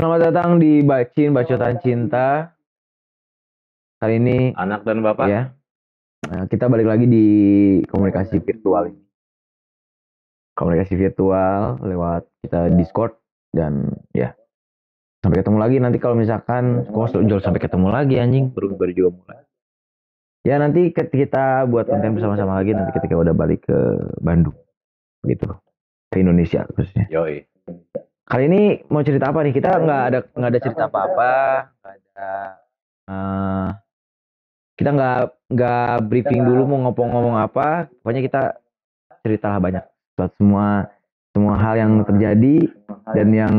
Selamat datang di Bacotan Cinta. Kali ini Anak dan bapak. ya, kita balik lagi di komunikasi virtual ini. Komunikasi virtual lewat kita Discord dan ya sampai ketemu lagi nanti kalau misalkan jual sampai ketemu lagi anjing baru juga mulai. Ya nanti kita buat konten bersama-sama lagi nanti ketika udah balik ke Bandung gitu ke Indonesia khususnya. Yoi. Kali ini mau cerita apa nih? Kita nggak ada cerita apa-apa, nggak ada kita nggak briefing dulu mau ngomong apa, pokoknya kita ceritalah banyak semua hal yang terjadi dan yang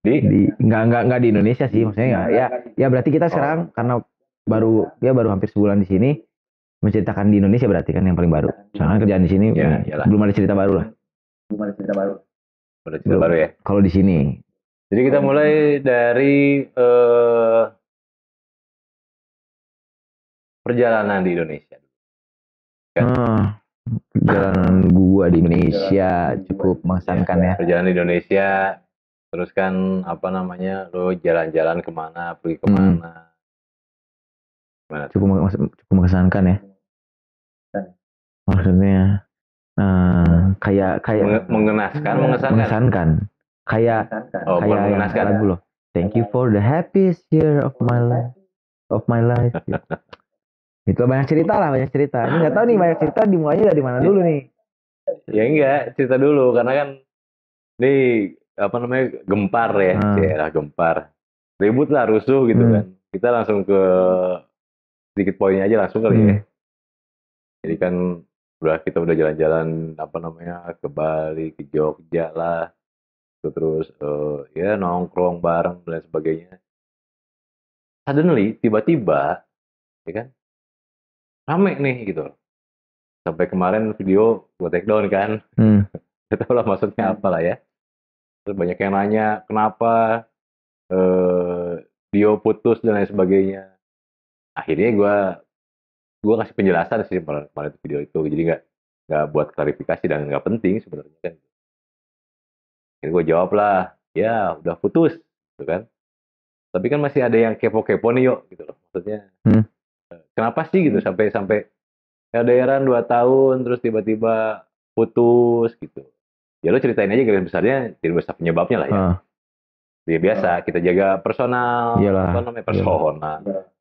di nggak di Indonesia sih, maksudnya ya berarti kita sekarang karena baru hampir sebulan di sini menceritakan di Indonesia berarti kan yang paling baru. Soalnya kerjaan di sini belum ada cerita baru lah. Ada cerita baru ya. Kalau di sini. Jadi kita mulai dari perjalanan di Indonesia. Kan? Perjalanan gua di Indonesia cukup mengesankan ya. Perjalanan di Indonesia, terus kan apa namanya, lo jalan-jalan kemana, pergi kemana. Cukup mengesankan ya. Maksudnya kayak mengesankan. Kayak yang lagu loh. Thank you for the happiest year of my life. Itu banyak cerita. Ini nggak tahu nih banyak cerita dimulainya dari mana dulu nih. Ya enggak, cerita dulu karena kan ini apa namanya gempar ya, gempar. Ribut lah, rusuh gitu kan. Kita langsung ke sedikit poinnya aja langsung kali ya. Jadi kan kita udah jalan-jalan apa namanya ke Bali, ke Jogja lah. Terus ya nongkrong bareng dan sebagainya. Suddenly tiba-tiba ya kan rame nih gitu. Sampai kemarin video gue take down kan. Gak tau lah maksudnya apa lah ya. Terus banyak yang nanya kenapa Dio putus dan lain sebagainya. Akhirnya gue kasih penjelasan sih pada video itu. Jadi nggak buat klarifikasi dan nggak penting sebenarnya kan. Akhirnya gue jawab lah, ya udah putus gitu kan. Tapi kan masih ada yang kepo-kepo nih yuk gitu loh. Maksudnya kenapa sih gitu sampai LDRan 2 tahun terus tiba-tiba putus gitu. Ya lo ceritain aja garis besarnya, garis besar penyebabnya lah ya. Ya biasa kita jaga personal,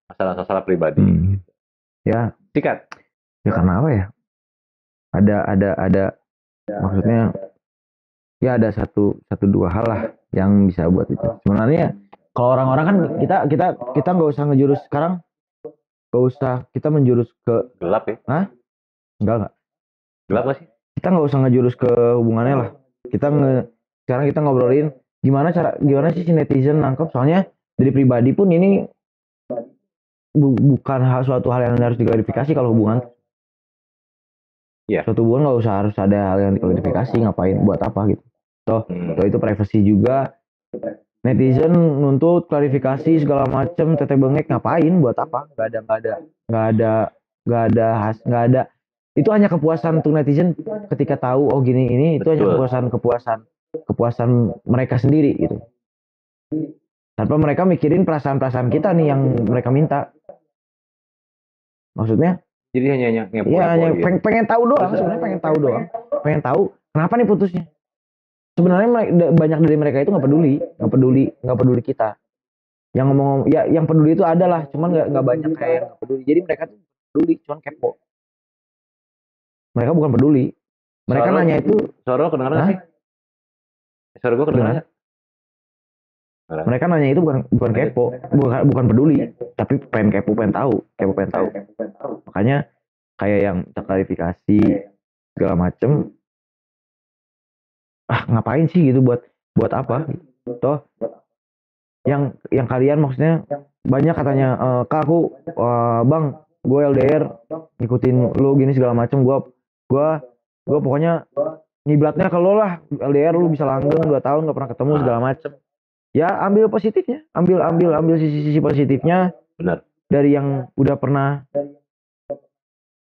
masalah pribadi. Gitu. Ya. Sikat. Ya karena apa ya? Ada maksudnya ya ada satu dua hal lah yang bisa buat itu. Sebenarnya kalau orang-orang kan kita nggak usah ngejurus sekarang, nggak usah kita menjurus ke gelap ya? Hah? Enggak. Gelap nggak sih? Kita nggak usah ngejurus ke hubungannya lah. Sekarang kita ngobrolin gimana sih si netizen nangkep, soalnya dari pribadi pun ini bukan suatu hal yang harus diklarifikasi kalau hubungan. Suatu hubungan nggak usah harus ada hal yang diklarifikasi, ngapain buat apa gitu. Toh itu privacy juga. Netizen nuntut klarifikasi segala macem, teteh bengek ngapain buat apa? Nggak ada. Itu hanya kepuasan untuk netizen ketika tahu oh gini ini. Itu hanya kepuasan mereka sendiri gitu. Tanpa mereka mikirin perasaan kita nih yang mereka minta. Maksudnya? Jadi hanya pengen tahu doang sebenarnya, pengen tahu kenapa nih putusnya. Sebenarnya banyak dari mereka itu nggak peduli kita. Yang ngomong ya yang peduli itu adalah, cuman nggak banyak kayak yang nggak peduli. Jadi mereka tuh peduli, cuman kepo. Mereka bukan peduli. Mereka nanya itu. Suara lo kedengeran sih? Suara gue kedengeran? Mereka nanya itu bukan kepo, bukan peduli, tapi pengen kepo, pengen tahu. Makanya kayak yang klarifikasi segala macem. Ngapain sih gitu, buat apa? Toh yang kalian maksudnya banyak katanya kak aku bang gue LDR ngikutin lu gini segala macem, gue pokoknya ngiblatnya ke lo lah, LDR lu bisa langgeng 2 tahun gak pernah ketemu segala macem. Ya ambil positifnya, ambil sisi positifnya. Benar. Dari yang udah pernah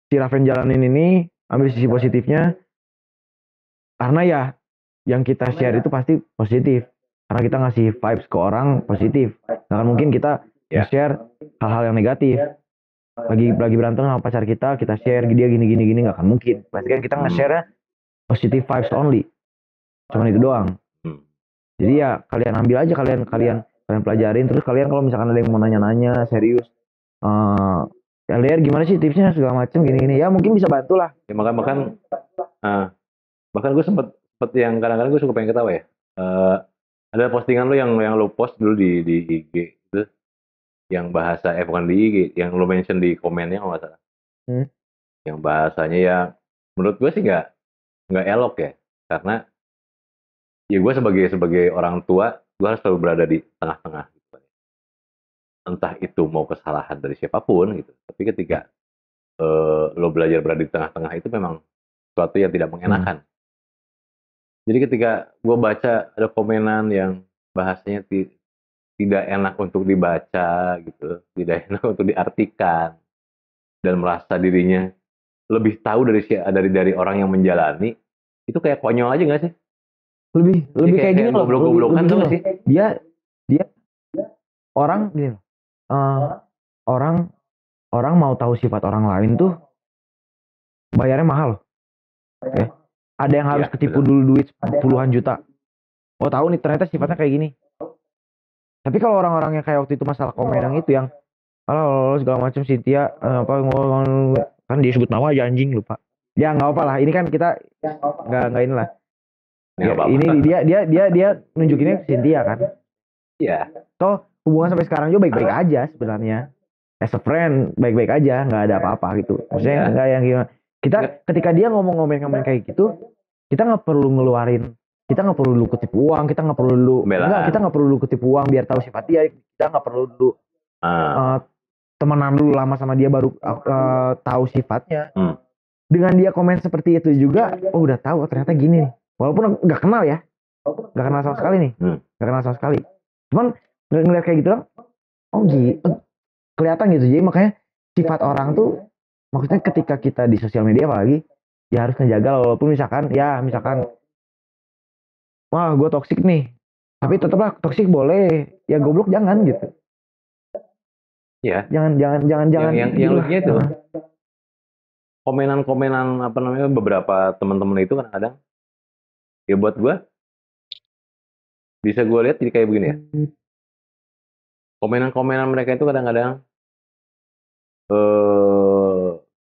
si Raven jalanin ini, ambil sisi positifnya. Karena ya yang kita share itu pasti positif. karena kita ngasih vibes ke orang positif. Nggak akan mungkin kita share hal-hal yang negatif. Lagi berantem sama pacar kita share dia gini nggak akan mungkin. Pasti kan kita nge-share positive vibes only. Cuman itu doang. Jadi ya kalian ambil aja, kalian pelajarin. Terus kalian kalau misalkan ada yang mau nanya-nanya serius, LDR gimana sih tipsnya segala macem gini ya mungkin bisa bantu lah. Ya bahkan gue sempet yang kadang-kadang gue suka pengen ketawa ya. Ada postingan lo yang lo post dulu di IG itu, yang bahasa bukan di IG, yang lo mention di komennya kalau nggak salah. Yang bahasanya ya menurut gue sih nggak elok ya, karena ya gue sebagai orang tua gue harus selalu berada di tengah-tengah gitu. Entah itu mau kesalahan dari siapapun gitu, tapi ketika lo belajar berada di tengah-tengah itu memang sesuatu yang tidak mengenakan. Jadi ketika gue baca ada komenan yang bahasanya tidak enak untuk dibaca gitu, tidak enak untuk diartikan, dan merasa dirinya lebih tahu dari orang yang menjalani, itu kayak konyol aja nggak sih? Lebih kayak gini loh, goblok-goblokan tuh sih. Dia orang gini, orang mau tahu sifat orang lain tuh bayarnya mahal loh. Ya. Ada yang harus ketipu dulu duit puluhan juta. Oh tahu nih ternyata sifatnya kayak gini. Tapi kalau orang-orang yang kayak waktu itu masalah komen yang itu yang halo segala macam Cynthia kan dia sebut nama aja anjing lupa. Ya nggak apa lah. Ini kan kita nggak inilah. Ya, ini dia nunjukinnya Cynthia kan. Iya. Toh hubungan sampai sekarang juga baik-baik aja sebenarnya. As a friend baik-baik aja, nggak ada apa-apa gitu. Maksudnya nggak yang gimana. Ketika dia ngomong-ngomong kayak gitu, kita nggak perlu ngeluarin, kita nggak perlu ketipu uang, kita nggak perlu ketipu uang biar tahu sifat dia. Kita nggak perlu dulu temenan dulu lama sama dia baru tahu sifatnya. Dengan dia komen seperti itu juga, oh udah tahu ternyata gini nih. Walaupun nggak kenal ya, nggak kenal sama sekali nih, nggak kenal sama sekali. Cuman ngeliat kayak gitu, oh gitu, kelihatan gitu. Jadi makanya sifat orang tuh, maksudnya ketika kita di sosial media apalagi, ya harus ngejaga walaupun misalkan, wah gue toksik nih, tapi tetaplah toksik boleh, ya goblok jangan gitu. Ya. Jangan. Yang lucunya itu komenan apa namanya beberapa teman-teman itu kadang-kadang ya buat gue bisa gue lihat jadi kayak begini ya. Komenan mereka itu kadang-kadang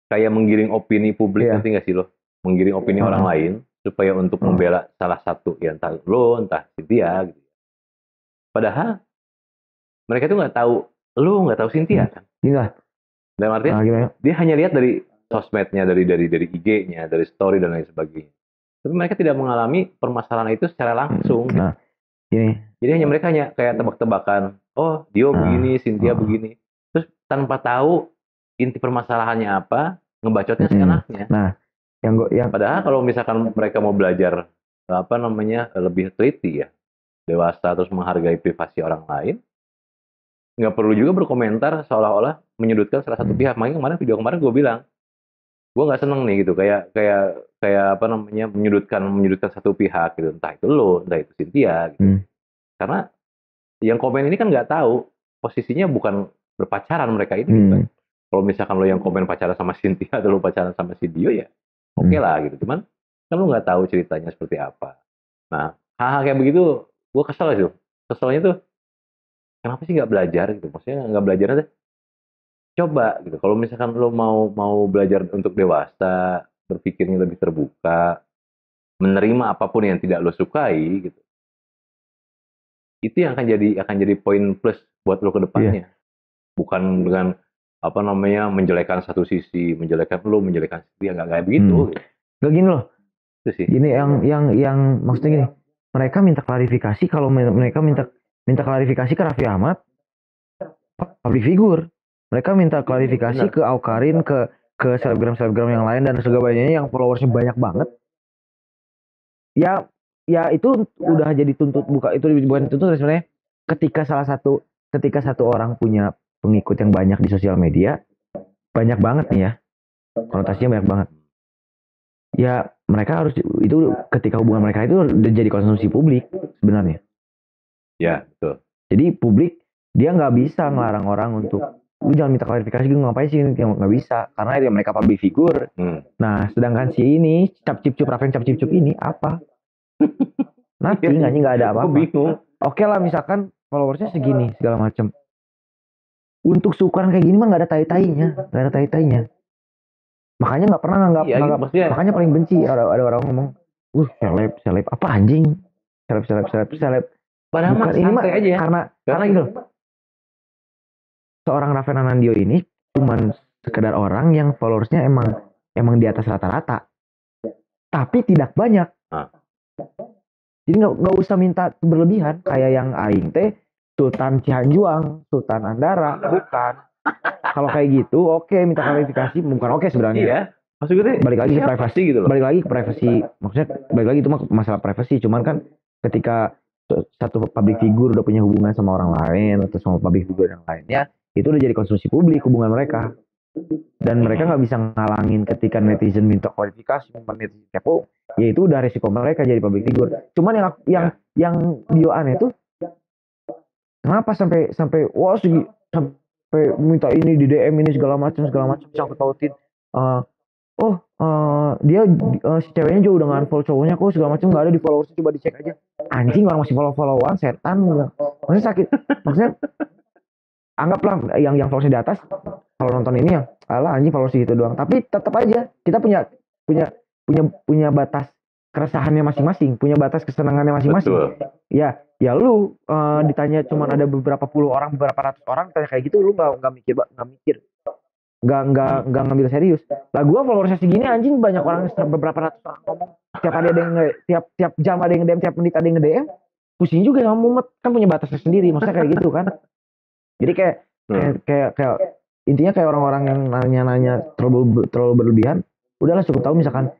kayak menggiring opini publik, ngerti nggak sih lo? Menggiring opini orang lain supaya untuk membela salah satu, ya entah lo, entah Cynthia gitu. Padahal mereka tuh nggak tahu lo, nggak tahu Cynthia kan? Iya. Dan artinya dia hanya lihat dari sosmednya, dari IG-nya, dari story dan lain sebagainya. Tapi mereka tidak mengalami permasalahan itu secara langsung. Nah, ini. Jadi mereka hanya kayak tebak-tebakan. Oh, Dio begini, Cynthia begini. Terus tanpa tahu inti permasalahannya apa, ngebacotnya seenaknya. Nah, padahal kalau misalkan mereka mau belajar apa namanya lebih teliti ya, dewasa terus menghargai privasi orang lain, nggak perlu juga berkomentar seolah-olah menyudutkan salah satu pihak. Makanya video kemarin gue bilang, gue nggak seneng nih gitu, kayak apa namanya menyudutkan satu pihak gitu, entah itu lo, entah itu Cynthia gitu. Karena yang komen ini kan nggak tahu posisinya, bukan berpacaran mereka ini gitu kan. Kalau misalkan lo yang komen pacaran sama Cynthia atau lo pacaran sama si Dio ya oke lah gitu. Cuman kan lo nggak tahu ceritanya seperti apa. Nah hal-hal kayak begitu gue kesel sih. Keselnya tuh kenapa sih nggak belajar gitu? Maksudnya nggak belajar aja. Coba gitu. Kalau misalkan lo mau belajar untuk dewasa, berpikirnya lebih terbuka, menerima apapun yang tidak lo sukai gitu. Itu yang akan jadi poin plus buat lo ke depannya. Bukan dengan apa namanya menjelekan satu sisi, menjelekan lo, menjelekan dia, nggak kayak begitu. Nggak gini loh. Itu sih. Gini yang maksudnya gini. Mereka minta klarifikasi, kalau mereka minta klarifikasi ke Raffi Ahmad, public figure. Mereka minta klarifikasi ke Awkarin, ke selebgram yang lain dan sebagainya yang followersnya banyak banget. Ya itu udah jadi tuntut, bukan tuntut sebenarnya. Ketika satu orang punya pengikut yang banyak di sosial media, banyak banget nih ya, konotasinya banyak banget. Ya mereka harus, itu ketika hubungan mereka itu udah jadi konsumsi publik sebenarnya. Ya, betul. Jadi publik dia nggak bisa ngelarang orang untuk lu jangan minta klarifikasi, gue ngapain sih, nggak bisa karena dia mereka public figure. Nah sedangkan si ini cap cip cup Raven cap cip cup ini apa nothing, nggak ada apa-apa. Oke lah misalkan followersnya segini segala macam, untuk syukuran kayak gini mah nggak ada tai-tainya. Makanya nggak pernah nganggap, makanya paling benci ada orang ngomong seleb apa anjing, seleb padahal bukan ini mah aja. karena gitu, seorang Raven Anandio ini cuman sekedar orang yang followersnya emang di atas rata-rata tapi tidak banyak. Jadi nggak usah minta berlebihan kayak yang aing teh Sultan Cihanjuang, Sultan Andara, bukan. Kalau kayak gitu, oke, minta klarifikasi, bukan oke sebenarnya. Iya. Maksudnya balik lagi ke privasi gitu loh. Balik lagi ke privasi, maksudnya balik lagi itu masalah privasi. Cuman kan ketika satu public figure udah punya hubungan sama orang lain atau sama public figure yang lainnya, itu udah jadi konsumsi publik hubungan mereka. Dan mereka nggak bisa ngalangin ketika netizen minta kualifikasi, netizen kepo, ya itu udah resiko mereka jadi public figure. Cuman yang bio aneh tuh, kenapa sampai wah sampai minta ini di DM ini segala macam sangkut pautin. Dia si ceweknya juga udah nge-unfollow cowoknya kok segala macam, nggak ada di followers, coba dicek aja. Anjing, orang masih followan setan. Maksudnya sakit. Maksudnya anggaplah yang followersnya di atas kalau nonton ini ya alah anjing followers gitu doang, tapi tetap aja kita punya batas keresahannya masing-masing, punya batas kesenangannya masing-masing. Ya lu ditanya cuman ada beberapa puluh orang, beberapa ratus orang tanya kayak gitu, lu nggak mikir, nggak ngambil serius. Lah gua followersnya segini anjing, banyak orang, beberapa ratus orang ngomong tiap hari ada yang tiap jam ada yang nge-DM, tiap menit ada yang nge-DM, pusing juga sama mumet, kan punya batasnya sendiri, maksudnya kayak gitu kan. Jadi kayak intinya kayak orang-orang yang nanya terlalu berlebihan, udahlah cukup tahu misalkan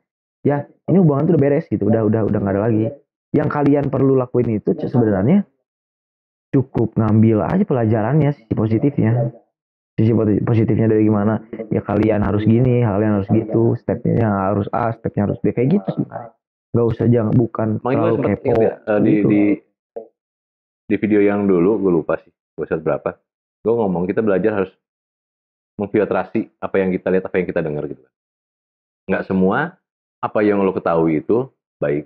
ya ini hubungan tuh udah beres gitu, udah nggak ada lagi. Yang kalian perlu lakuin itu sebenarnya cukup ngambil aja pelajarannya, sisi positifnya dari gimana ya, kalian harus gini, kalian harus gitu, stepnya harus A, stepnya harus B, kayak gitu sih. Nggak usah, jangan, bukan terlalu kepo gitu. Di video yang dulu gue lupa sih episode berapa, gue ngomong kita belajar harus memfiltrasi apa yang kita lihat, apa yang kita dengar gitu. Nggak semua apa yang lo ketahui itu baik,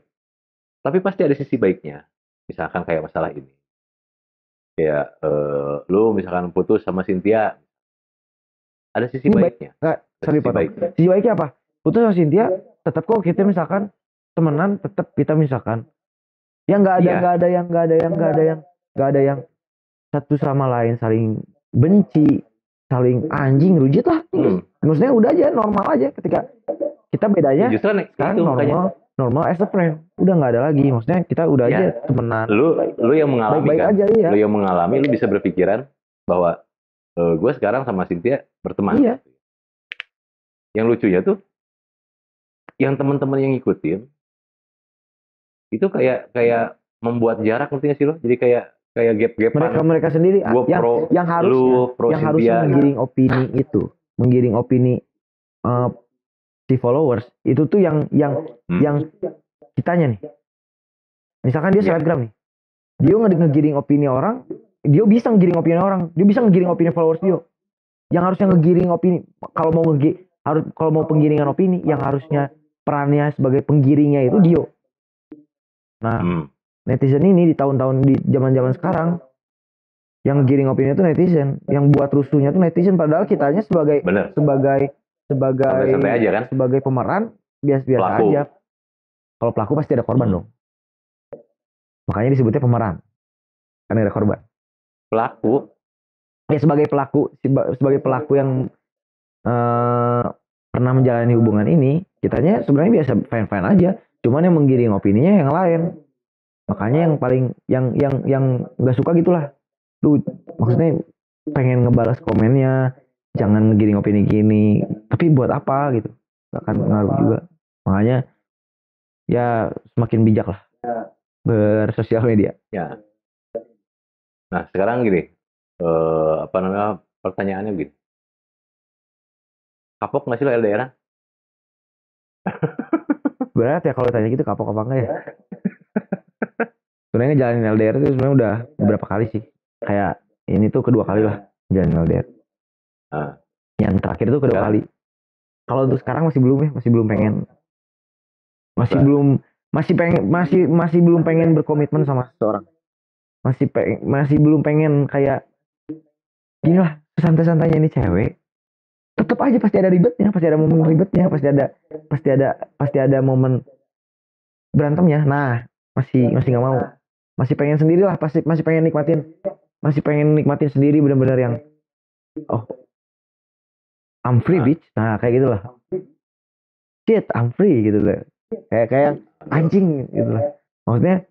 tapi pasti ada sisi baiknya. Misalkan kayak masalah ini, kayak lo misalkan putus sama Cynthia, ada sisi baiknya. Sisi baiknya apa? Putus sama Cynthia, tetap kok kita misalkan temenan, tetap kita misalkan ya nggak ada yang satu sama lain saling benci, saling anjing rujit lah. Maksudnya udah aja normal aja, ketika kita bedanya justru sekarang normal as a friend, udah nggak ada lagi. Maksudnya kita udah aja temenan. Lu yang mengalami baik kan, aja, iya. Lu yang mengalami, lu bisa berpikiran bahwa gue sekarang sama Cynthia berteman. Iya. Yang lucunya tuh, yang teman-teman yang ngikutin itu kayak membuat jarak, ngerti gak sih lo? Jadi kayak gap-gapan. Mereka sendiri yang harusnya menggiring opini si followers itu tuh yang kitanya nih. Misalkan dia selebgram nih, dia ngegiring opini orang, dia bisa ngegiring opini orang, dia bisa ngegiring opini followers dia. Yang harusnya ngegiring opini, kalau mau penggiringan opini, yang harusnya perannya sebagai penggiringnya itu dia. Nah, netizen ini di tahun-tahun, di zaman-zaman sekarang, yang giring opini itu netizen, yang buat rusuhnya tuh netizen, padahal kitanya sebagai santai aja kan? Sebagai pemeran biasa aja. Kalau pelaku pasti ada korban dong. Makanya disebutnya pemeran, karena ada korban. Pelaku ya sebagai pelaku yang pernah menjalani hubungan ini, kitanya sebenarnya biasa fine aja, cuman yang menggiring opininya yang lain. Makanya yang paling yang nggak suka gitulah, lu maksudnya pengen ngebalas komennya, jangan ngegiring opini gini, tapi buat apa gitu, gak akan pengaruh juga. Makanya ya semakin bijak lah bersosial media ya. Nah sekarang gini, pertanyaannya gini, kapok nggak sih lo LDR? Berat ya kalau tanya gitu, kapok apa enggak ya? Sebenarnya ngejalanin LDR itu sebenarnya udah beberapa kali sih. Kayak ini tuh kedua kali lah jalanin LDR. Yang terakhir tuh kedua kali. Kalau untuk sekarang masih belum ya, masih belum pengen. Masih belum pengen berkomitmen sama seseorang. Masih belum pengen kayak gini lah, santai-santainya ini cewek. Tetap aja pasti ada ribetnya, pasti ada momen ribetnya, pasti ada momen berantemnya. Nah, masih nggak mau. Masih pengen sendiri lah, masih pengen nikmatin sendiri benar-benar yang oh, I'm free bitch. Nah, kayak gitu lah. Shit, I'm free gitu lah. Kayak anjing gitu lah. Maksudnya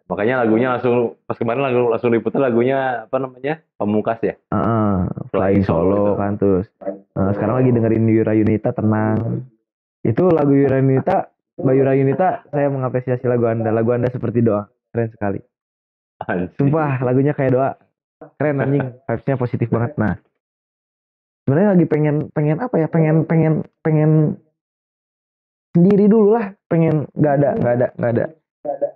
makanya lagunya langsung pas kemarin langsung diputar lagunya apa namanya? Pamungkas ya? Flying Solo gitu. Kan terus. Sekarang lagi dengerin Yura Yunita Tenang. Itu lagu Yura Yunita, Mbak Yura Yunita, saya mengapresiasi lagu Anda. Lagu Anda seperti doa. Keren sekali. Sumpah lagunya kayak doa. Keren anjing, vibes-nya positif banget. Nah, sebenarnya lagi pengen apa ya? Pengen sendiri dulu lah. Pengen nggak ada.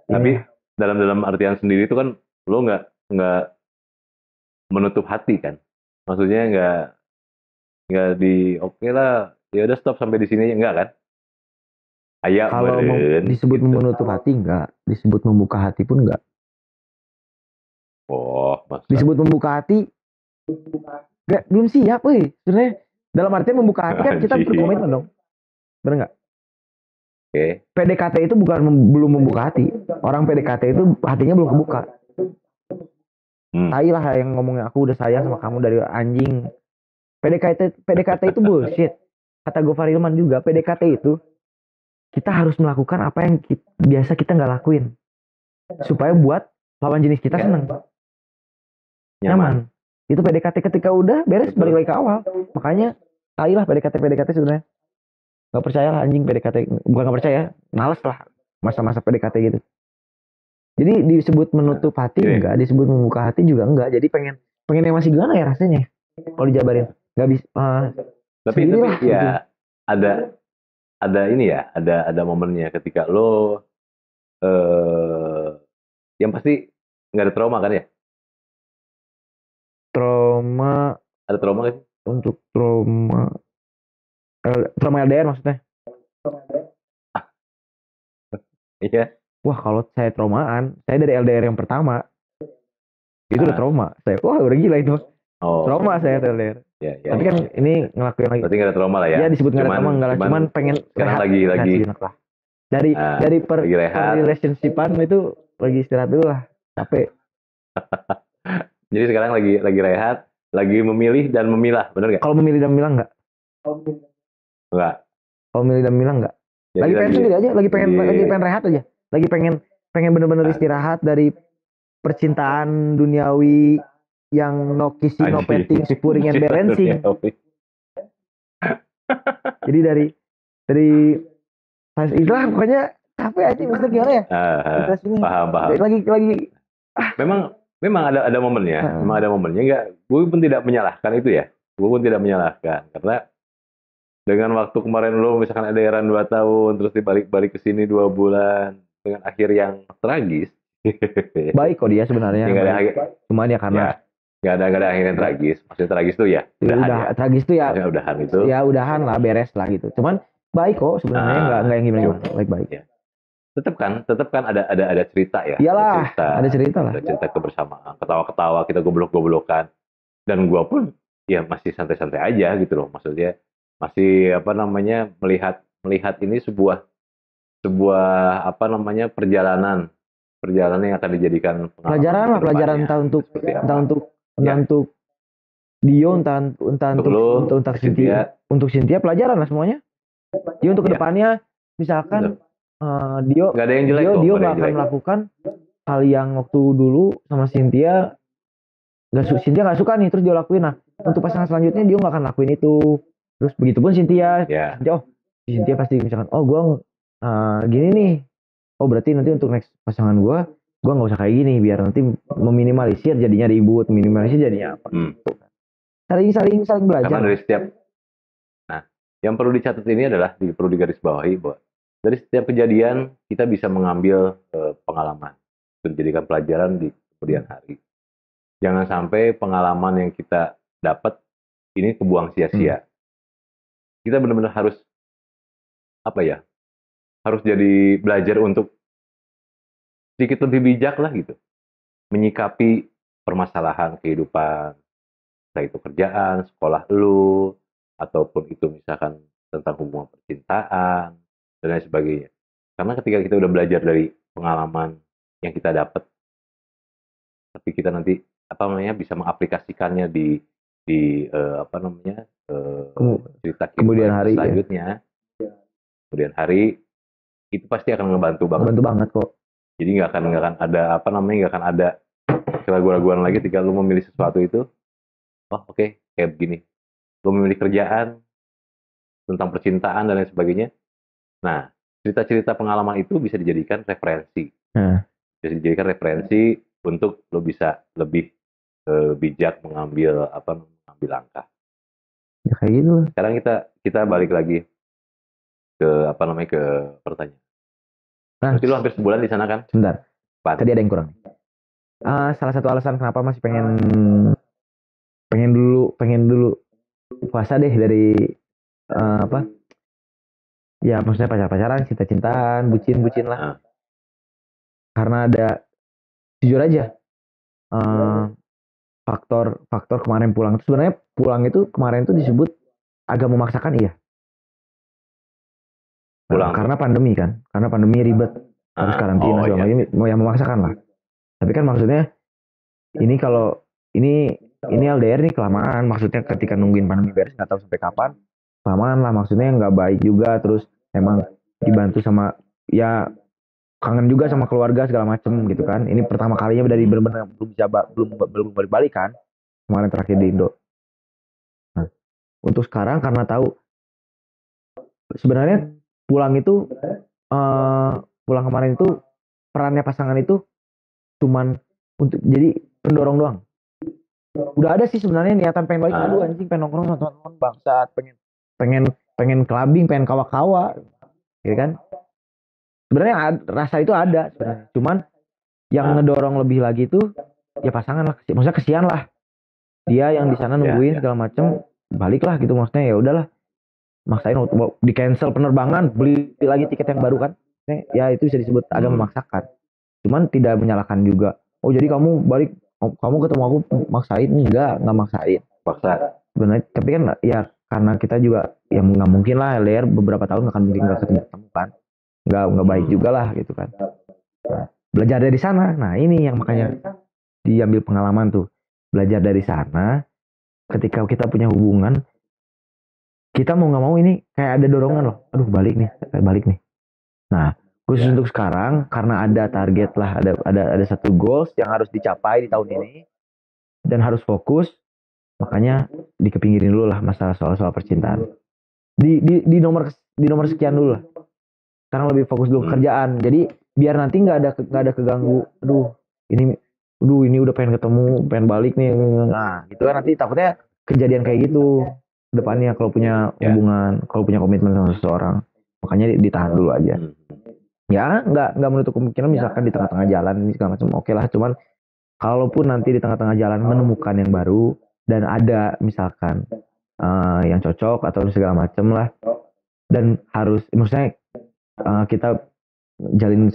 Tapi dalam artian sendiri itu kan lo nggak menutup hati kan? Maksudnya nggak oke lah, ya udah stop sampai di sini enggak kan? Kalau disebut gitu. Menutup hati enggak, disebut membuka hati pun enggak. Oh, maksud. Disebut membuka hati enggak, belum siap sebenarnya. Dalam artian membuka hati kan kita berkomitmen dong. Bener enggak? Oke. PDKT itu bukan belum membuka hati. Orang PDKT itu hatinya belum kebuka. Tai lah yang ngomongnya aku udah sayang sama kamu dari anjing. PDKT itu bullshit. Kata Gofar Hilman juga, PDKT itu kita harus melakukan apa yang biasa kita nggak lakuin. Supaya buat lawan jenis kita seneng. Nyaman. Itu PDKT, ketika udah beres balik lagi ke awal. Makanya tai lah PDKT sebenarnya. Gak percaya lah anjing PDKT. Bukan gak percaya, males lah masa-masa PDKT gitu. Jadi disebut menutup hati enggak, disebut membuka hati juga enggak. Jadi pengen yang masih gimana ya rasanya kalau dijabarin. Gak bisa. Tapi ya gitu. Ada ini ya, ada momennya ketika lo yang pasti nggak ada trauma kan ya? Trauma. Ada trauma nggak sih? Untuk trauma LDR maksudnya? Iya. Wah, kalau saya traumaan, saya dari LDR yang pertama itu udah trauma. Wah udah gila itu. Trauma saya LDR. Ya. Tapi kan ini ngelakuin lagi. Berarti nggak ada trauma lah ya? Ya disebut nggak ada trauma, enggak lah. Cuman pengen sekarang rehat. lagi. Dari relationshipan itu lagi istirahat dulu lah. Capek. Jadi sekarang lagi rehat, lagi memilih dan memilah, benar nggak? Kalau memilih dan memilah nggak? Enggak. Kalau memilih dan memilah nggak? Lagi pengen sendiri aja, lagi pengen rehat aja. Lagi pengen bener-bener istirahat dari percintaan duniawi yang no kissing, no petting, spuring and balancing. Jadi dari itulah pokoknya capek aja, maksudnya gimana ya? Paham. Lagi. Memang ada momennya, memang ada momennya. Enggak, gue pun tidak menyalahkan itu ya. Gue pun tidak menyalahkan karena dengan waktu kemarin lo misalkan ada eran 2 tahun terus dibalik ke sini 2 bulan dengan akhir yang tragis. Baik kok dia sebenarnya. Cuman ya karena nggak ada akhir yang tragis. Maksudnya tragis tuh ya udah tragis tuh ya. Udahan itu. Ya udahan lah, beres lah gitu. Cuman baik kok sebenarnya, nggak yang gimana. Baik. Ya. Tetap kan ada cerita ya. Iyalah, ada cerita lah. Ada cerita kebersamaan, ketawa-ketawa, kita goblok-goblokan. Dan gua pun ya masih santai-santai aja gitu loh. Maksudnya masih melihat ini sebuah perjalanan yang akan dijadikan pelajaran entah untuk Dio, entah untuk Cynthia. Untuk Cynthia pelajaran lah semuanya. Dia untuk kedepannya misalkan Dio nggak akan melakukan hal yang waktu dulu sama Cynthia nggak suka nih, terus dia lakuin. Nah untuk pasangan selanjutnya dia nggak akan lakuin itu. Terus begitu pun Cynthia. Cynthia pasti misalkan gue gini nih, berarti nanti untuk next pasangan gue nggak usah kayak gini, biar nanti meminimalisir jadinya ribut, minimalisir jadinya apa. Saling belajar. Karena dari setiap, yang perlu dicatat ini adalah perlu digarisbawahi bahwa dari setiap kejadian kita bisa mengambil pengalaman. dijadikan pelajaran di kemudian hari. Jangan sampai pengalaman yang kita dapat ini kebuang sia-sia. Kita benar-benar harus apa ya? Harus jadi belajar untuk sedikit lebih bijak lah gitu, menyikapi permasalahan kehidupan, entah itu kerjaan, sekolah lu, ataupun itu misalkan tentang hubungan percintaan dan lain sebagainya. Karena ketika kita udah belajar dari pengalaman yang kita dapat, tapi kita nanti apa namanya bisa mengaplikasikannya apa namanya cerita kemudian hari selanjutnya, kemudian hari itu pasti akan ngebantu banget. Ngebantu banget kok. Jadi nggak akan ada apa namanya nggak akan ada keraguan-keraguan lagi ketika lu memilih sesuatu itu. Oh oke, kayak begini. Lu memilih kerjaan tentang percintaan dan lain sebagainya. Nah, cerita-cerita pengalaman itu bisa dijadikan referensi. Bisa dijadikan referensi untuk lo bisa lebih bijak mengambil langkah. Ya kayak gitu. Sekarang kita balik lagi ke apa namanya ke pertanyaan. Nah, berarti lo hampir sebulan di sana kan? Sebentar. Tadi ada yang kurang. Salah satu alasan kenapa masih pengen dulu puasa deh dari apa? Ya maksudnya pacaran, cinta-cintaan, bucin lah. Karena ada jujur aja faktor kemarin pulang itu sebenarnya pulang itu kemarin itu disebut agak memaksakan iya. Pulang karena pandemi kan, karena pandemi ribet harus karantina segala macam, mau yang memaksakan lah. Tapi kan maksudnya ini kalau ini LDR nih kelamaan, maksudnya ketika nungguin pandemi beres nggak tahu sampai kapan, kelamaan lah maksudnya nggak baik juga, terus emang dibantu sama ya kangen juga sama keluarga segala macem gitu kan. Ini pertama kalinya dari benar-benar belum balik kan kemarin terakhir di Indo. Nah, untuk sekarang karena tahu sebenarnya pulang kemarin itu perannya pasangan itu cuman untuk jadi pendorong doang. Udah ada sih sebenarnya niatan pengen balik, aduh anjing pengen nongkrong sama teman-teman bangsat, pengen kelabing, pengen kawa-kawa, gitu kan. Sebenarnya rasa itu ada sebenarnya. Cuman yang ngedorong lebih lagi itu ya pasangan lah, maksudnya kesian lah. Dia yang di sana nungguin segala macem, baliklah gitu maksudnya ya udahlah. Maksain di cancel penerbangan, beli lagi tiket yang baru kan. Ya itu bisa disebut agak memaksakan. Cuman tidak menyalahkan juga. Oh jadi kamu balik, kamu ketemu aku maksain? Enggak maksain. Paksa. Sebenarnya tapi kan ya karena kita juga ya nggak mungkin lah LDR beberapa tahun akan mungkin nggak ketemu kan. Nggak baik juga lah gitu kan. Nah, belajar dari sana. Nah ini yang makanya diambil pengalaman tuh. Belajar dari sana. Ketika kita punya hubungan, kita mau nggak mau ini kayak ada dorongan loh. Aduh balik nih. Nah khusus untuk sekarang karena ada target lah, ada satu goals yang harus dicapai di tahun ini dan harus fokus, makanya dikepinggirin dulu lah masalah soal percintaan. Di nomor sekian dulu lah. Sekarang lebih fokus dulu kerjaan. Jadi biar nanti nggak ada keganggu. Aduh ini udah pengen ketemu, pengen balik nih. Nah gitu kan nanti takutnya kejadian kayak gitu depannya kalau punya hubungan, kalau punya komitmen sama seseorang. Makanya ditahan dulu aja. Ya nggak menutup kemungkinan misalkan di tengah-tengah jalan ini segala macam oke lah, cuman kalaupun nanti di tengah-tengah jalan menemukan yang baru dan ada misalkan yang cocok atau segala macam lah, dan harus maksudnya kita jalin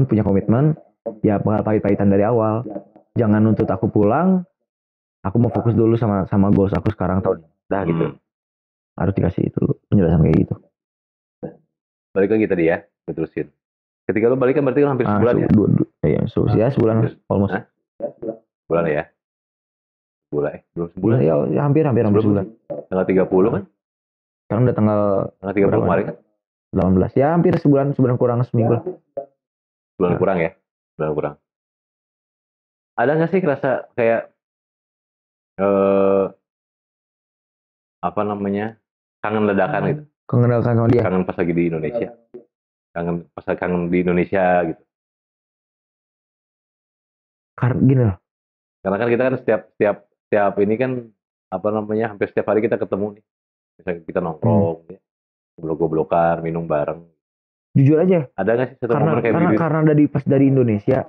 punya komitmen ya bakal pahit-pahitan dari awal. Jangan nuntut aku pulang, aku mau fokus dulu sama goals aku sekarang tahun ini dah gitu. Harus dikasih itu penjelasan kayak gitu. Balik lagi tadi ya, terusin. Ketika lo balik kan berarti hampir sebulan ya? Ya sebulan almost. Bulan ya? Belum sebulan? Ya hampir sebulan. Tanggal 30 kan? Sekarang udah tanggal 30 kemarin kan? 18. Ya hampir sebulan kurang seminggu lah. Bulan kurang. Ada nggak sih kerasa kayak apa namanya kangen ledakan gitu? Kangen ledakan sama dia? Kangen pas lagi di Indonesia. Kangen di Indonesia gitu. Karena gini loh. Karena kan kita kan setiap ini kan apa namanya hampir setiap hari kita ketemu nih. Misalnya kita nongkrong, goblok-goblokan, minum bareng. Jujur aja. Ada nggak sih satu momen kayak karena pas dari Indonesia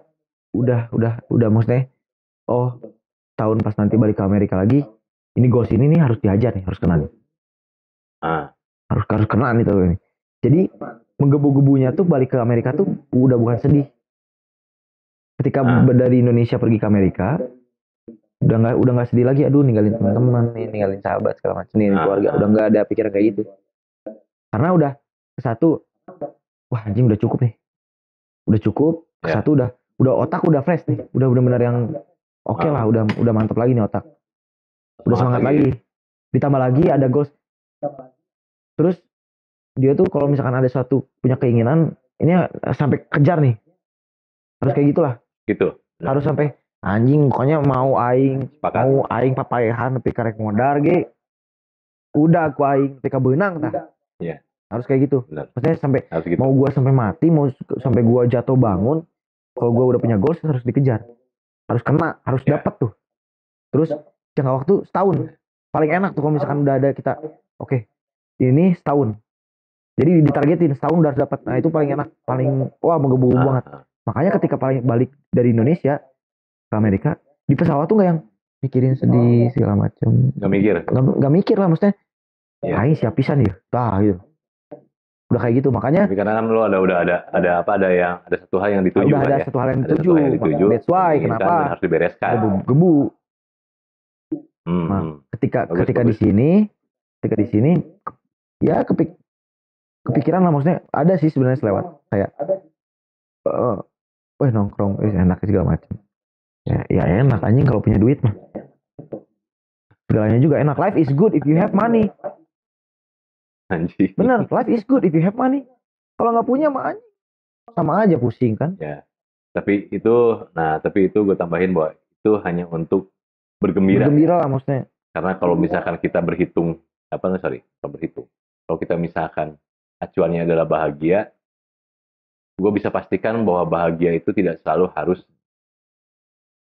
udah maksudnya, oh tahun pas nanti balik ke Amerika lagi, ini goals ini nih harus diajar nih, harus kena nih. Harus kena nih tuh ini. Jadi menggebu-gebunya tuh balik ke Amerika tuh udah bukan sedih. Ketika dari Indonesia pergi ke Amerika, udah nggak sedih lagi, aduh ninggalin teman-teman nih, ninggalin sahabat segala macam nih, keluarga, udah nggak ada pikiran kayak gitu. Karena udah satu, wah anjing udah cukup nih, udah cukup. Satu udah otak udah fresh nih, udah benar-benar yang oke lah, udah mantap lagi nih otak, udah semangat lagi. Ditambah lagi ada goals. Terus dia tuh kalau misalkan ada suatu punya keinginan, ini sampai kejar nih, harus kayak gitulah. Gitu. Harus sampai anjing, pokoknya mau aing papayahan tapi karek modar ge. Udah aku aing TK benang tah. Iya. Harus kayak gitu. Benar. Maksudnya sampai gitu. Mau gua sampai mati, mau sampai gua jatuh bangun, kalau gua udah punya goals harus dikejar. Harus kena, harus dapat tuh. Terus jangka waktu setahun. Paling enak tuh kalau misalkan udah ada kita, oke, ini setahun. Jadi ditargetin setahun udah dapat. Nah, itu paling enak, paling wah menggebu-gebu banget. Makanya ketika paling balik dari Indonesia ke Amerika, di pesawat tuh nggak yang mikirin sedih segala macem. Nggak mikir lah, maksudnya aing siap pisan ya, gitu. Udah kayak gitu, makanya. Tapi karena kan lu ada satu hal yang dituju. Udah ada satu hal yang dituju. That's why kenapa harus dibereskan. Gebu. Nah, ketika di sini ya kepikiran lah, maksudnya ada sih sebenarnya selewat kayak nongkrong enak segala macam. Ya enak anjing kalau punya duit mah. Segalanya juga enak. Life is good if you have money. Anjing. Bener, life is good if you have money. Kalau nggak punya mah anjing sama aja pusing kan. Ya. Tapi itu gue tambahin bahwa itu hanya untuk bergembira. Bergembira lah maksudnya. Karena kalau misalkan kita berhitung, kalau kita misalkan acuannya adalah bahagia, gue bisa pastikan bahwa bahagia itu tidak selalu harus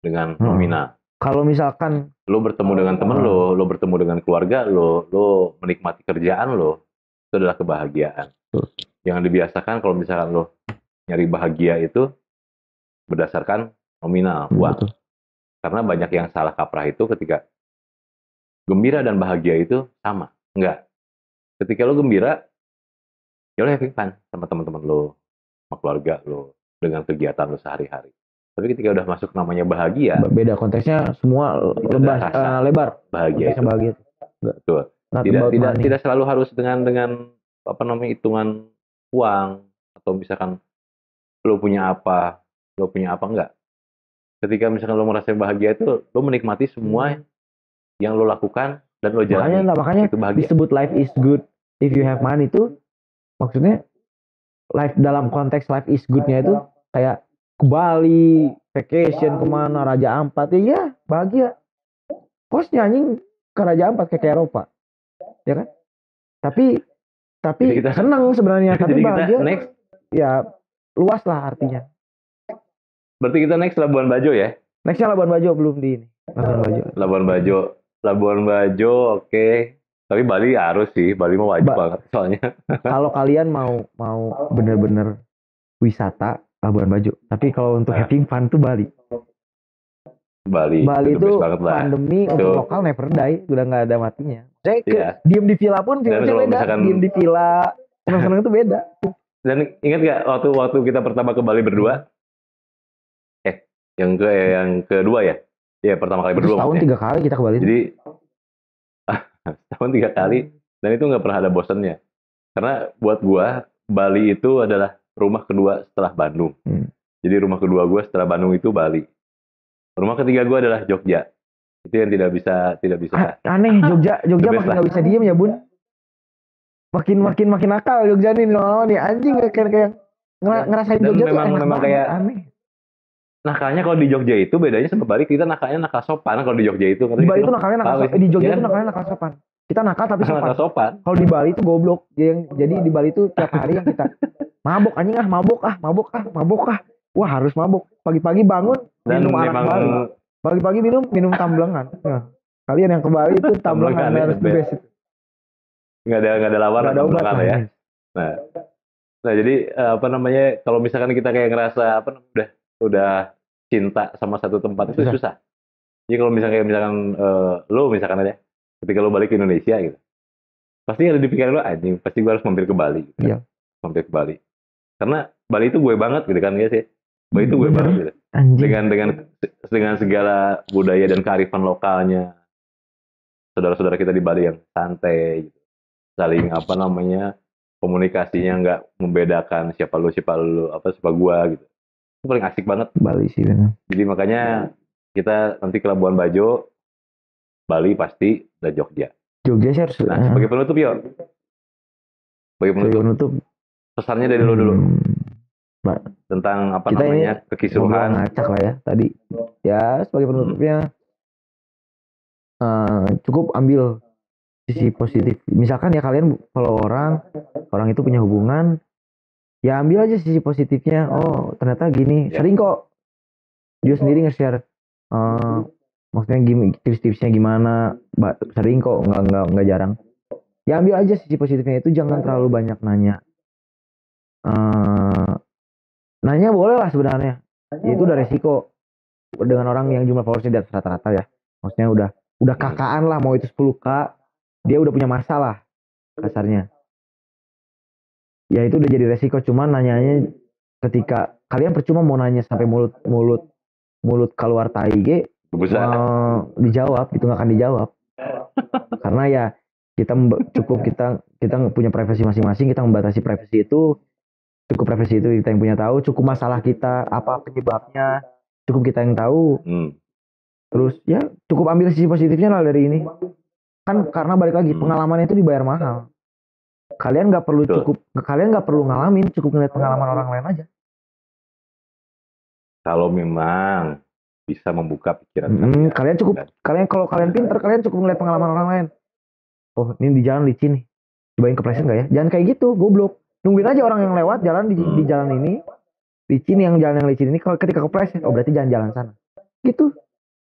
dengan nominal. Kalau misalkan lo bertemu dengan temen lo bertemu dengan keluarga lo menikmati kerjaan lo, itu adalah kebahagiaan. Jangan dibiasakan kalau misalkan lo nyari bahagia itu berdasarkan nominal uang. Karena banyak yang salah kaprah itu ketika gembira dan bahagia itu sama. Enggak. Ketika lo gembira, ya lo having fun sama teman-teman lo, sama keluarga lo, dengan kegiatan lo sehari-hari. Tapi ketika udah masuk namanya bahagia, beda konteksnya, semua lebar. Bahagia itu. Bahagia. Betul. Tidak selalu harus dengan hitungan uang, atau misalkan lo punya apa enggak. Ketika misalkan lo merasa bahagia itu, lo menikmati semua yang lo lakukan dan lo jalani. Makanya itu bahagia. Disebut life is good if you have money itu, maksudnya life dalam konteks life is good-nya itu kayak ke Bali, vacation kemana, Raja Ampat, ya bahagia. Kosnya anjing ke Raja Ampat kayak Eropa, ya kan? Tapi kita senang sebenarnya, tapi bahagia. Next, ya luas lah artinya. Berarti kita next Labuan Bajo ya? Nextnya Labuan Bajo, belum di ini. Labuan Bajo, oke. Tapi Bali harus sih, Bali mau wajib banget soalnya. Kalau kalian mau bener-bener wisata, Labuan Bajo. Tapi kalau untuk having fun tuh Bali itu pandemi itu. Untuk lokal never die, udah nggak ada matinya. Diem di villa pun feelnya beda. Diem di villa seneng-seneng itu beda. Dan ingat nggak waktu kita pertama ke Bali berdua? Yang kedua ya? Iya, pertama kali berdua. Setahun 3 kali kita ke Bali. Jadi setahun 3 kali, dan itu nggak pernah ada bosannya. Karena buat gua Bali itu adalah rumah kedua setelah Bandung. Jadi rumah kedua gue setelah Bandung itu Bali. Rumah ketiga gue adalah Jogja. Itu yang tidak bisa. Aneh, Jogja makin nggak bisa diem ya Bun. Makin nakal Jogja nih, anjing kayak ngerasain Jogja tuh memang kayak aneh. Nakalnya kalau di Jogja itu bedanya sama Bali, kita nakalnya nakal sopan. Kalau di Jogja itu di Bali itu nakalnya nakal sopan. Di Jogja itu nakalnya nakal sopan. Kita nakal tapi sopan. Kalau di Bali itu goblok. Jadi di Bali itu tiap hari yang kita mabok anjing, mabok. Wah, harus mabok. Pagi-pagi bangun minum arak Bali. Pagi-pagi minum tamblengan. Nah, kalian yang ke Bali itu tamblengan harus the best itu. Enggak ada lawan tamblengan ya. Nah jadi kalau misalkan kita kayak ngerasa udah cinta sama satu tempat itu Susah. susah. Jadi kalau misalkan lo misalkan aja, ketika lo balik ke Indonesia gitu, pasti ada di pikiran lo, anjing, pasti gue harus mampir ke Bali. Gitu. Iya. Mampir ke Bali. Karena Bali itu gue banget gitu kan, ya sih. Bali itu gue Bener. banget gitu. Anjing. Dengan segala budaya dan kearifan lokalnya, saudara-saudara kita di Bali yang santai, gitu. Saling komunikasinya nggak membedakan siapa lu, siapa gua gitu. Itu paling asik banget. Bali sih bener. Jadi makanya kita nanti ke Labuan Bajo, Bali pasti, dan Jogja. Jogja sih harus. Nah, sebagai penutup yo. Sebagai penutup. Pesannya dari lo dulu. Tentang kekisruhan. Ngacak lah ya tadi. Ya sebagai penutupnya cukup ambil sisi positif. Misalkan ya kalian kalau orang itu punya hubungan, ya ambil aja sisi positifnya. Oh ternyata gini. Sering kok dia sendiri nge-share. Maksudnya tips-tipsnya gimana. Sering kok, nggak jarang. Ya ambil aja sisi positifnya itu, jangan terlalu banyak nanya. Nanya boleh lah sebenarnya. Itu udah resiko dengan orang yang jumlah followersnya di atas rata-rata ya. Maksudnya udah kakaan lah, mau itu 10K, dia udah punya masalah kasarnya. Ya itu udah jadi resiko. Cuman nanyanya ketika kalian percuma mau nanya sampai mulut keluar tai dijawab itu nggak akan dijawab. Karena ya kita punya privasi masing-masing, kita membatasi privasi itu. Cukup privasi itu kita yang punya tahu, cukup masalah kita apa penyebabnya cukup kita yang tahu. Terus ya cukup ambil sisi positifnya lah dari ini kan, karena balik lagi pengalaman itu dibayar mahal. Kalian nggak perlu ngalamin, cukup ngeliat pengalaman orang lain aja. Kalau memang bisa membuka pikiran kalau kalian pinter, kalian cukup ngeliat pengalaman orang lain. Oh ini di jalan licin nih, cobain kepleset nggak ya? Jangan kayak gitu, goblok. Nungguin aja orang yang lewat jalan di jalan ini licin, jalan yang licin ini, kalau ketika kepleset, oh berarti jangan jalan sana. Gitu.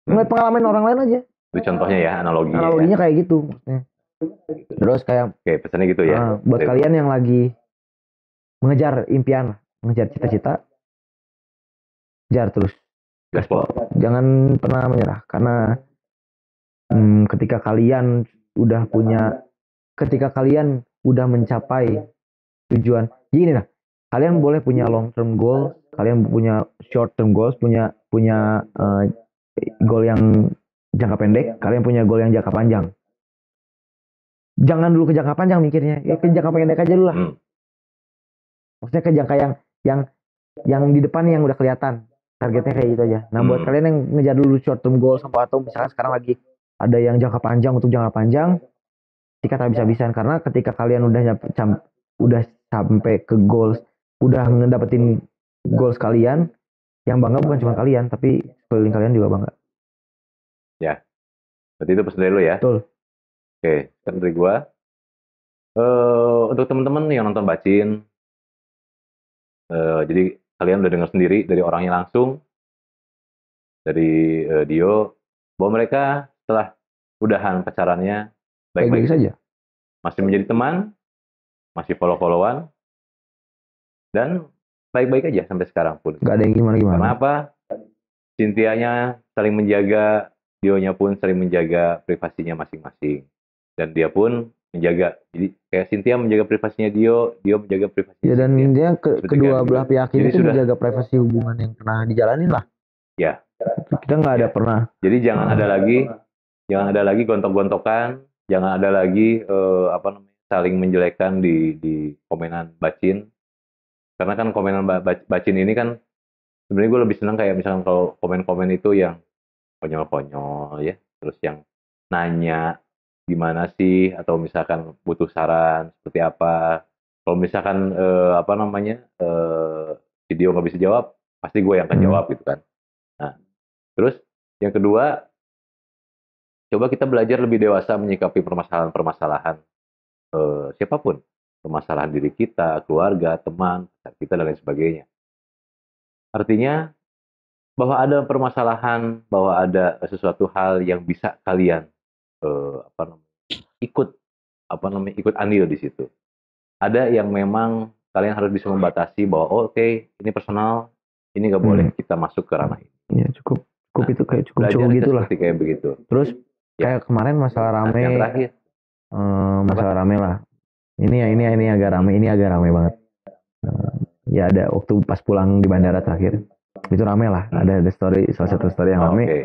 Ngeliat pengalaman orang lain aja. Itu contohnya ya, analoginya kayak gitu maksudnya. Terus kayak pesannya gitu ya. Buat kalian yang lagi mengejar impian, mengejar cita-cita, kejar terus. Gaspol. Jangan pernah menyerah, karena ketika kalian udah mencapai tujuan, gini lah, kalian boleh punya long term goal, kalian punya short term goals, punya goal yang jangka pendek, kalian punya goal yang jangka panjang. Jangan dulu ke jangka panjang mikirnya, ya ke jangka pendek aja dulu lah. Maksudnya ke jangka yang di depan yang udah kelihatan, targetnya kayak gitu aja. Nah buat kalian yang ngejar dulu short term goal, atau misalkan sekarang lagi ada yang jangka panjang, untuk jangka panjang sikat habis-habisan, karena ketika kalian udah sampai ke goals, udah ngedapetin goals kalian, yang bangga bukan cuma kalian, tapi sekeliling kalian juga bangga. Ya, berarti itu pesan dari lo ya. Betul. Oke, kan dari gua. Untuk teman-teman yang nonton Bacin, jadi kalian udah dengar sendiri dari orangnya langsung, dari Dio, bahwa mereka setelah udahan pacarannya baik-baik saja, masih menjadi teman, masih follow-followan, dan baik-baik aja sampai sekarang pun. Gak ada yang gimana-gimana. Kenapa? Cynthia-nya saling menjaga, Dio-nya pun saling menjaga privasinya masing-masing, dan dia pun menjaga. Jadi kayak Cynthia menjaga privasinya Dio menjaga privasinya. Ya, dan dia kedua belah pihak ini itu menjaga privasi hubungan yang pernah dijalanin lah. Ya. Kita nggak ada pernah. Jadi jangan ada lagi gontok-gontokan, jangan ada lagi saling menjelekkan di komenan Bacin. Karena kan komenan Bacin ini kan sebenarnya gue lebih senang kayak misalkan kalau komen-komen itu yang konyol-konyol ya, terus yang nanya gimana sih, atau misalkan butuh saran seperti apa. Kalau misalkan video nggak bisa jawab, pasti gue yang akan jawab gitu kan. Nah, terus yang kedua, coba kita belajar lebih dewasa menyikapi permasalahan siapapun, permasalahan diri kita, keluarga, teman, kita dan lain sebagainya. Artinya bahwa ada permasalahan, bahwa ada sesuatu hal yang bisa kalian ikut andil di situ. Ada yang memang kalian harus bisa membatasi bahwa oke, ini personal, ini nggak boleh kita masuk ke ranah ini. Ya cukup Nah, itu kayak cukup belajar kita gitulah. seperti kayak begitu. Terus Ya. kayak kemarin masalah Nah, rame, yang terakhir masalah rame lah. Ini agak rame, ini agak rame banget. Ya ada waktu pas pulang di bandara terakhir itu rame lah. Ada story, salah satu story yang rame. Oke.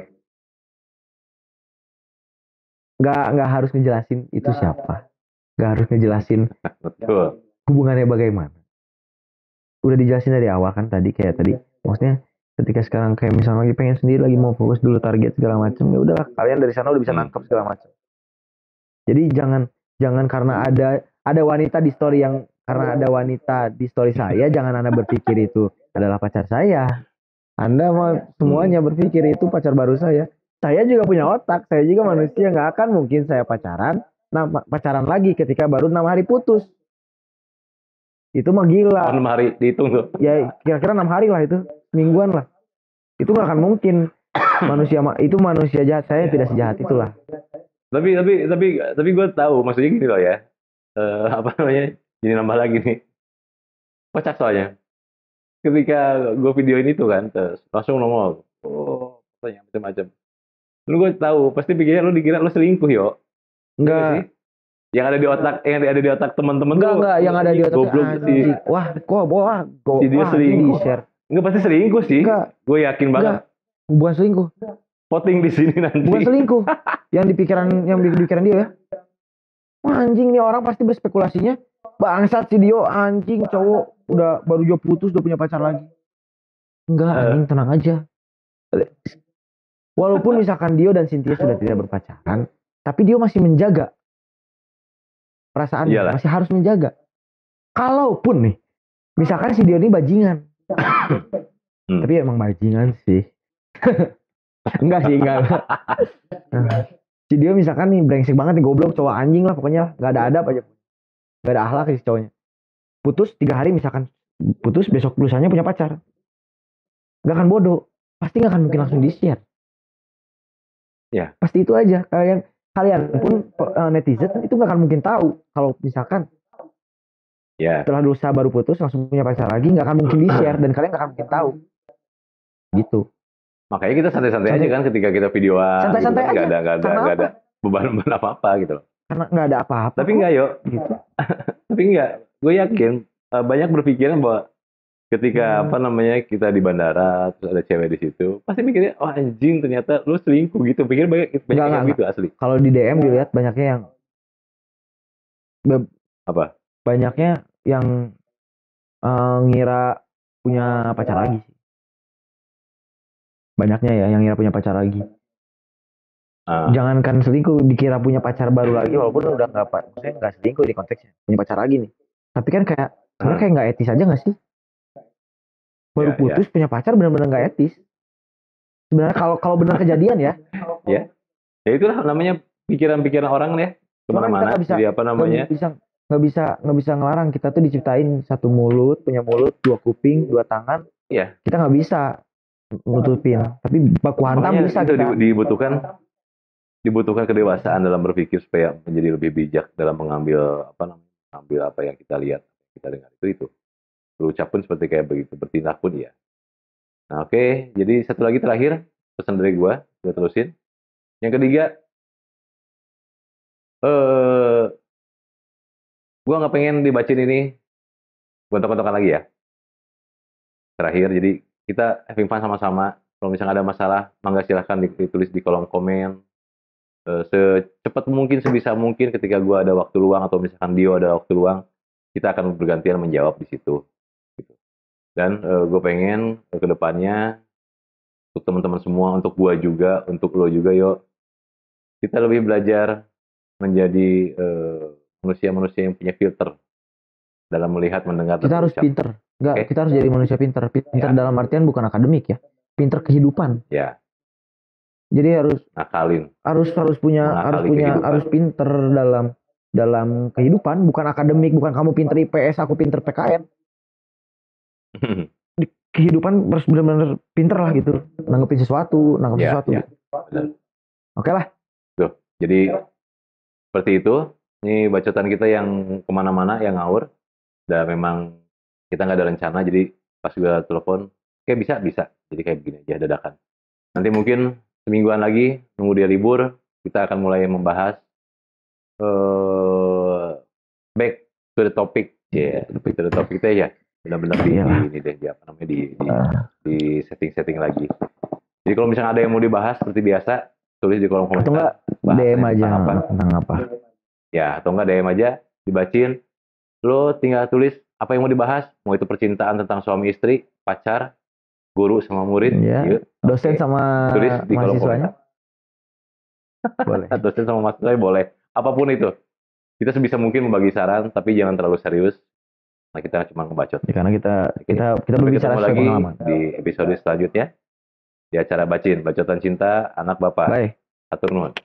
Nggak harus ngejelasin itu siapa, nggak harus ngejelasin Betul. hubungannya bagaimana. Udah dijelasin dari awal kan tadi, kayak tadi maksudnya ketika sekarang kayak misalnya lagi pengen sendiri, lagi mau fokus dulu target segala macam, ya udahlah kalian dari sana udah bisa nangkep segala macam. Jadi jangan karena ada wanita di story yang, karena ada wanita di story saya, jangan Anda berpikir itu adalah pacar saya. Anda mau semuanya berpikir itu pacar baru saya. Saya juga punya otak, saya juga manusia, nggak akan mungkin saya pacaran lagi ketika baru 6 hari putus. Itu mah gila. 6 hari dihitung tuh. Ya kira-kira 6 hari lah, itu mingguan lah. Itu nggak akan mungkin. Itu manusia jahat, saya tidak sejahat itulah. Tapi gue tahu maksudnya gini loh ya. Apa namanya? Jadi nambah lagi nih. Kocak soalnya. Ketika gue videoin itu kan, terus langsung nongol. Oh, tanya macam-macam. Lu gue tahu, pasti pikirnya lu dikira lu selingkuh yo. Enggak sih. Yang ada di otak teman-teman tuh. Enggak, yang ada di otak goblok sih. Wah, Si dia selingkuh. Di-share. Enggak pasti selingkuh sih. Gue yakin banget. Bukan selingkuh. Voting di sini nanti. Bukan selingkuh. Yang di pikiran dia ya. Wah, anjing nih orang pasti berspekulasinya. Bangsat si Dio, anjing cowok udah baru juga putus udah punya pacar lagi. Enggak, anjing tenang aja. Walaupun misalkan Dio dan Cynthia sudah tidak berpacaran, tapi Dio masih menjaga perasaan, masih harus menjaga. Kalaupun nih, misalkan si Dio ini bajingan, tapi emang bajingan sih. Enggak. Si Dio misalkan nih brengsek banget nih, goblok, cowok anjing lah pokoknya, nggak ada adab aja, nggak ada akhlak sih cowoknya. Putus 3 hari misalkan, putus besok lusanya punya pacar, nggak akan bodoh, pasti nggak akan mungkin langsung di-share. Ya. Pasti itu aja. Kalian pun netizen itu nggak akan mungkin tahu kalau misalkan setelah dosa baru putus langsung punya pacar lagi, nggak akan mungkin di-share dan kalian nggak akan mungkin tahu. Gitu. Makanya kita santai-santai aja kan ketika kita videoan. Santai-santai gitu, aja. Nggak ada beban apa-apa gitu loh. Karena nggak ada apa-apa. Tapi enggak yo. Gitu. Tapi enggak. Gue yakin banyak berpikiran bahwa ketika kita di bandara terus ada cewek di situ, pasti mikirnya, oh anjing ternyata lu selingkuh gitu. Pikir banyak yang gitu asli. Kalau di DM dilihat banyaknya yang apa? Banyaknya yang ngira punya pacar lagi sih. Banyaknya ya yang ngira punya pacar lagi. Jangankan selingkuh, dikira punya pacar baru lagi, walaupun udah maksudnya nggak selingkuh di konteksnya, punya pacar lagi nih. Tapi kan kayak sebenarnya kayak nggak etis aja nggak sih? Baru putus punya pacar benar-benar nggak etis. Sebenarnya kalau benar kejadian ya. Ya itulah namanya pikiran-pikiran orang ya kemana-mana. Jadi apa namanya? Nggak bisa ngelarang, kita tuh diciptain satu mulut, punya mulut, 2 kuping, 2 tangan. Iya. Kita nggak bisa nutupin, tapi baku hantam bisa. Itu kita dibutuhkan kedewasaan dalam berpikir supaya menjadi lebih bijak dalam mengambil apa yang kita lihat, kita dengar itu. Berucap pun seperti kayak begitu, bertindak pun ya. Nah, oke. Jadi satu lagi terakhir pesan dari gue terusin. Yang ketiga, gue nggak pengen dibacain ini gontok-gontokan lagi ya. Terakhir, jadi kita having fun sama-sama. Kalau misalnya ada masalah, mangga silahkan ditulis di kolom komen. Secepat mungkin, sebisa mungkin ketika gue ada waktu luang atau misalkan Dio ada waktu luang, kita akan bergantian menjawab di situ. Gitu. Dan gue pengen ke depannya untuk teman-teman semua, untuk gue juga, untuk lo juga, yuk kita lebih belajar menjadi manusia-manusia yang punya filter dalam melihat, mendengar. Kita harus pinter. Kita harus jadi manusia pinter. Pinter dalam artian bukan akademik ya. Pinter kehidupan. Ya. Jadi harus nakalin. Harus pinter dalam kehidupan, bukan akademik, bukan kamu pinter IPS, aku pinter PKN. Di kehidupan harus benar-benar pinter lah gitu. Nanggepin sesuatu. Ya. Oke lah. Tuh. Jadi seperti itu. Ini bacotan kita yang kemana-mana, yang ngawur. Dan memang kita nggak ada rencana, jadi pas gue telepon, kayak bisa. Jadi kayak begini aja, dadakan. Nanti mungkin semingguan lagi nunggu dia libur, kita akan mulai membahas back to the topic. Ya, back to the topic teh ya. Benar-benar di ini deh, di apa namanya di setting-setting lagi. Jadi kalau misalnya ada yang mau dibahas seperti biasa, tulis di kolom komentar. Atau enggak DM aja tentang apa. Ya, atau enggak DM aja, dibacin. Lo tinggal tulis apa yang mau dibahas, mau itu percintaan tentang suami istri, pacar, guru sama murid, ya. Dosen sama tulis di kolom mahasiswanya. Boleh. Dosen sama mahasiswanya boleh. Apapun itu. Kita sebisa mungkin membagi saran, tapi jangan terlalu serius. Nah, kita cuma ngebacot. Ya, karena kita berbicara lagi pengalaman. Di episode selanjutnya di acara Bacotan Cinta Anak Bapak. Bye. Atur nuhun.